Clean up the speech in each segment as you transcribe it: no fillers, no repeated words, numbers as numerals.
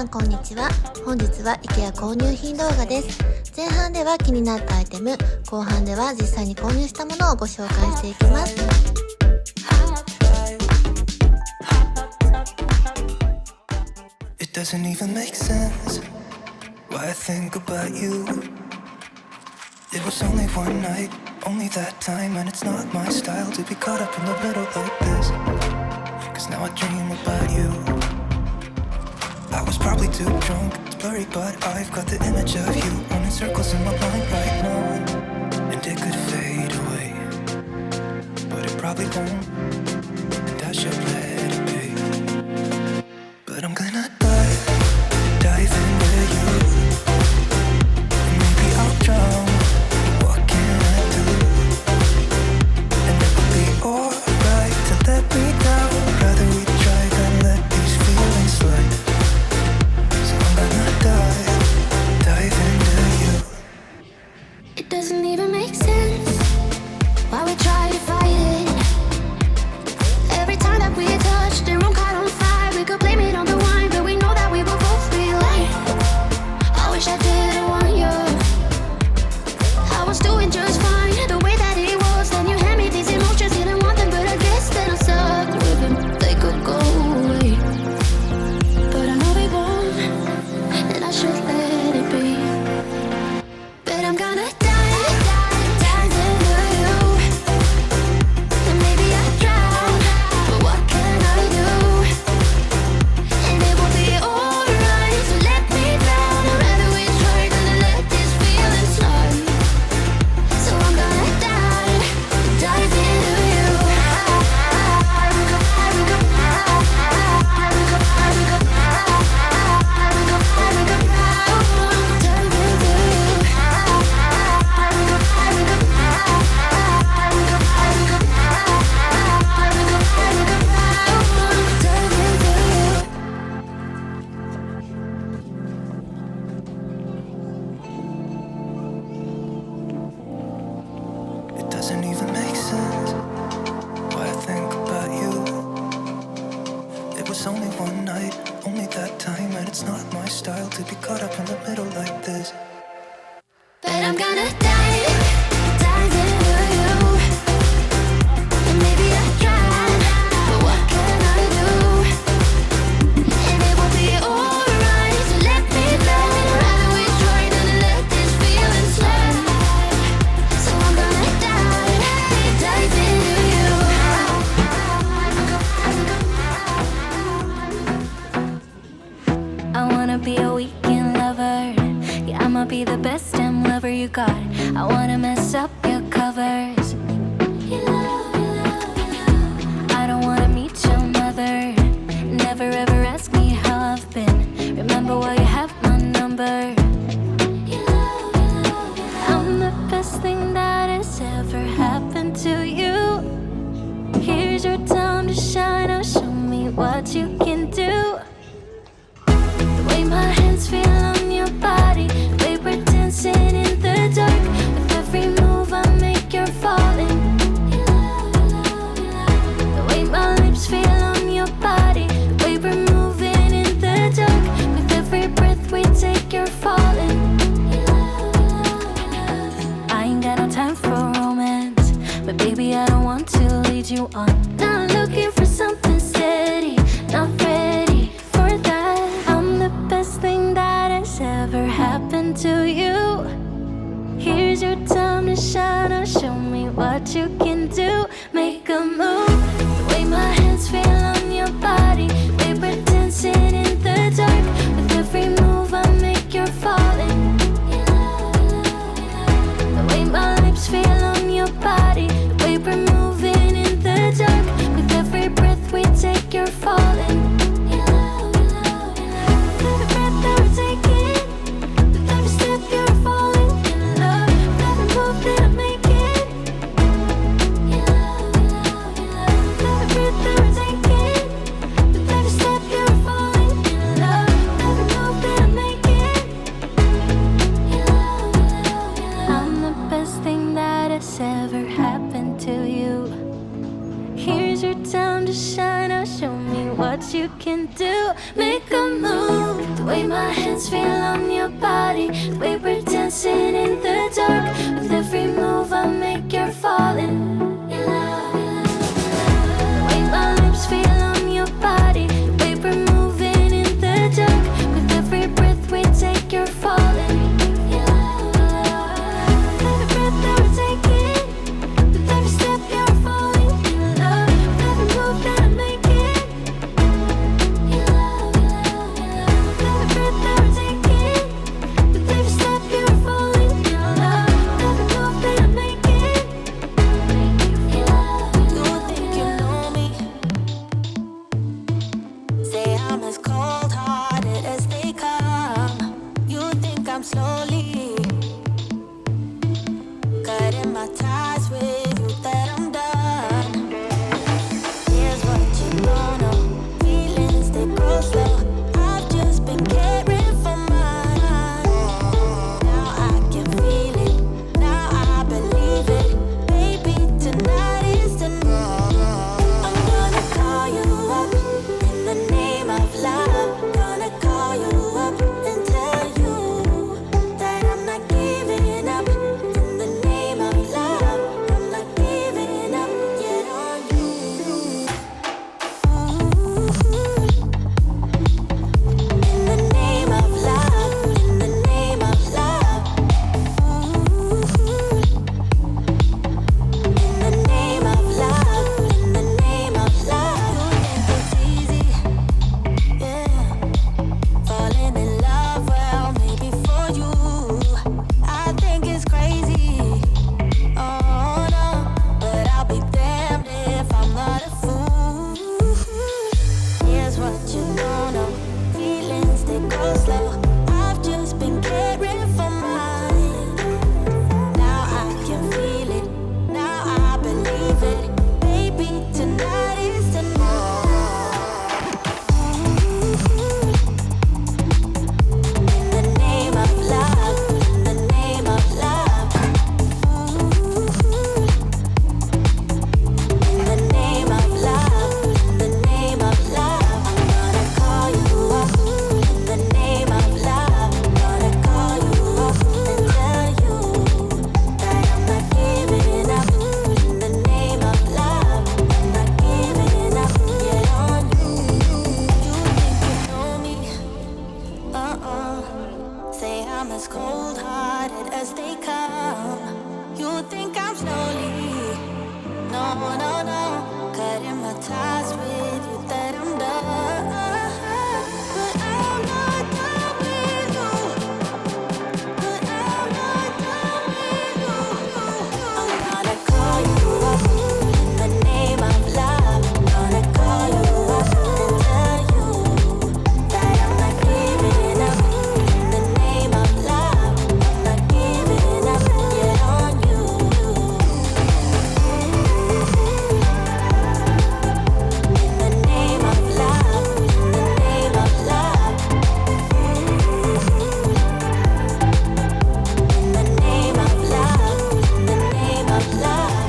さんこんにちは。本日は Ikea 購入品動画です。前半では気になったアイテム、後半では実際に購入したものをご紹介していきます。It doesn't even make sense why I think about you. It was only one night, only that time, and it's not my style to be caught up in the middle like this. Cause now I dream about you. I was probably too drunk, it's blurry, but I've got the image of you running circles in my mind right now. And it could fade away, but it probably won't, and I should let it be. But I'm gonna dive into you. Maybe I'll drown, what can I do? And it will be alright to let me down. Rather we try than let these feelings slide. So I'm gonna dive into you. It doesn't even make sense why we try to fight it. Every time that we touch, the room caught on fire. We could blame it on the wine, but we know that we will both be lying. I wish I didn't want you. I was doing just fine, the way that it was. Then you hand me these emotions, didn't want them, but I guess that I sucked with them. They could go away, but I know they won't, and I should let it be. But I'm gonna dive into you. And maybe I drown, but what can I do? And it will be alright to let me down. I'd rather we try than to let these feelings slide. So I'm gonna dive into you. It doesn't even make sense why I think about you. It was only one night, only that time, and it's not my style to be caught up in the middle like this. But I'm gonna dive into you. And maybe I drown, but what can I do? And it will be alright to let me down. I'd rather we try than to let these feelings slide. So I'm gonna dive into you. I wanna be a weekend lover. Yeah, I'ma be the best damn lover you got. I wanna mess up your covers. I don't wanna meet your mother. Never ever ask me how I've been. Remember why you have my number. I'm the best thing that has ever happened to you. Here's your time to shine. Now show me what you can do. The way my hands feel on your body, the way we're dancing in the dark. With every move I make, you're falling. The way my lips feel on your body, the way we're moving in the dark. With every breath we take, you're falling. I ain't got no time for romance, but baby I don't want to lead you on. Not looking for something steady, not ready for that. I'm the best thing that has ever happened to you. Here's your time to shine. Now show me what you can do. Make a move. The way my hands feel on your body, the way we're dancing in the dark. With every move I make, you're falling. The way my lips feel on your body, the way we're moving in the dark. With every breath we take, you're falling. Every breath that we're taking, with every step you're falling in love. With every move that I'm making, every breath that we're taking, with every step you're falling in love. With every move that I'm making, I'm the best thing that has ever happened to you. Here's your time to shine. Now show me what you can do. Make a move. The way my hands feel on your body, the way we're dancing in the dark. With every move I make, you're falling in love. The way my lips feel on your body, the way we're moving in the dark. With every breath we take, you're falling in love. With every breath that we're taking, with every step you're falling in love. With every move that I'm making, in love, in love, in love. With every breath that we're taking, with every step you're falling in love. With every move that I'm making, in love, in love. You think you know me? Say I'm as cold-hearted as they come. You think I'm slowly cutting my ties with you, that I'm done. Here's what you don't know. Feelings, they grow slow. I've just been caring for mine. Now I can feel it. Now I believe it. Baby, tonight is the night. I'm gonna call you up in the name of love. Gonna call you up and tell you that I'm not giving up. In the name of love, I'm not giving up yet on you. In the name of love, in the name of love. In the name of love, in the name of love. You think it's easy, yeah, falling in love, well, maybe for you. I think it's crazy, oh no, but I'll be damned if I'm not a fool. Here's what you don't know. Feelings, they go slow. I've just been caring for mine. Now I can feel it. Now I believe it. Baby, tonight is the night. In the name of love, in the name of love. In the name of love, in the name of love. I'm gonna call you up in the name of love. Gonna call you up and tell you that I'm not giving up. In the name of love, I'm not giving up yet on you. You think you know me? Say I'm as cold-hearted as they come. You think I'm slowly, no, no, no, cutting my ties with you, that I'm done. But I'm not done with you. But I'm not done with you. I'm gonna call you up in the name of love. Gonna call you up and tell you that I'm not giving up. In the name of love, I'm not giving up yet on you. In the name of love, in the name of love. In the name of love, in the name of love.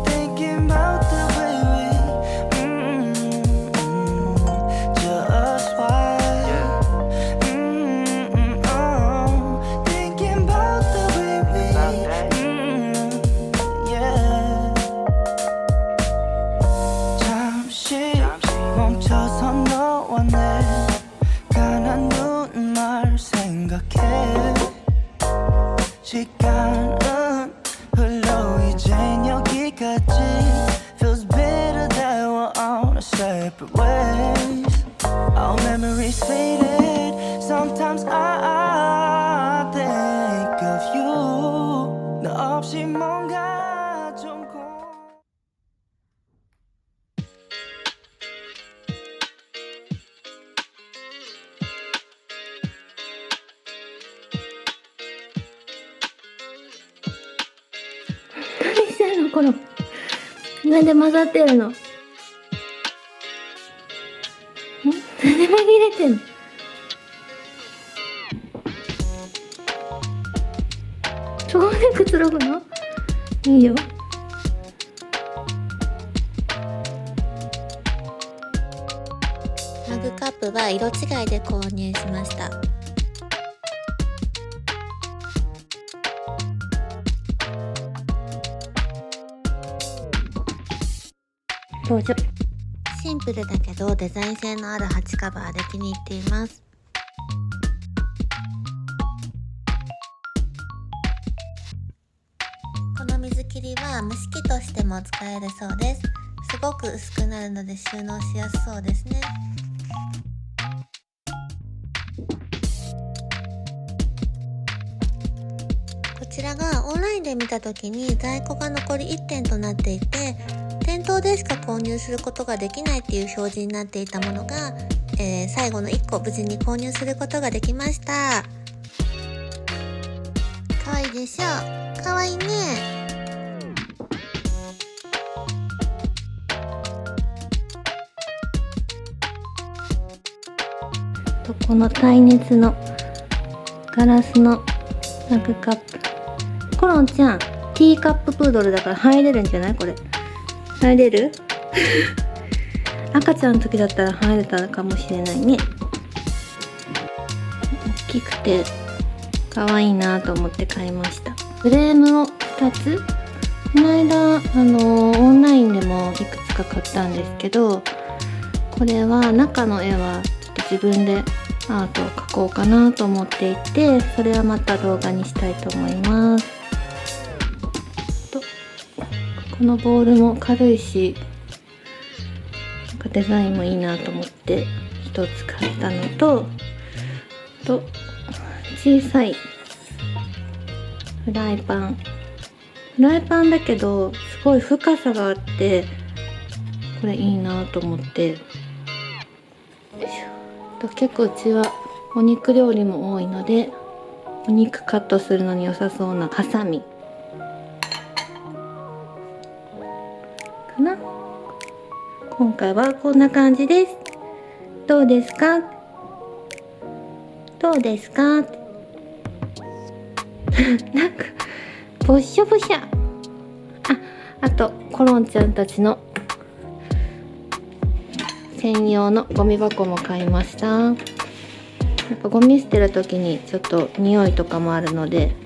Thinking about the way we just watch. Thinking about the way we yeah. 잠시 멈춰서 너와 내 가난 눈말 생각해. 시간은 흘러 이젠 여기까지. Feels better that we're on a separate ways. Our memories faded. Sometimes I think of you. 너 없이 뭔가 좀何してんのこの。なんで混ざってるの。なんで紛れてんの。でくつろぐの？いいよ。マグカップは色違いで購入しました。どうぞ。シンプルだけどデザイン性のある鉢カバーで気に入っています。この水切りは蒸し器としても使えるそうです。すごく薄くなるので収納しやすそうですね。こちらがオンラインで見た時に在庫が残り1点となっていて、店頭でしか購入することができないっていう表示になっていたものが、最後の1個無事に購入することができました。かわいいでしょ？かわいいね。この耐熱のガラスのマグカップ。コロンちゃん、ティーカッププードルだから入れるんじゃない？これ入れる？赤ちゃんの時だったら入れたかもしれないね。大きくて可愛いなと思って買いました。フレームを2つ、この間オンラインでもいくつか買ったんですけど、これは中の絵はちょっと自分でアートを描こうかなと思っていて、それはまた動画にしたいと思います。とこのボールも軽いし、なんかデザインもいいなと思って一つ買ったのと、小さいフライパンだけどすごい深さがあって、これいいなと思って。結構うちはお肉料理も多いので、お肉カットするのに良さそうなハサミかな。今回はこんな感じです。どうですか？どうですか？なんかぼっしょぼしゃ。あとコロンちゃんたちの専用のゴミ箱も買いました。やっぱゴミ捨てる時にちょっと匂いとかもあるので、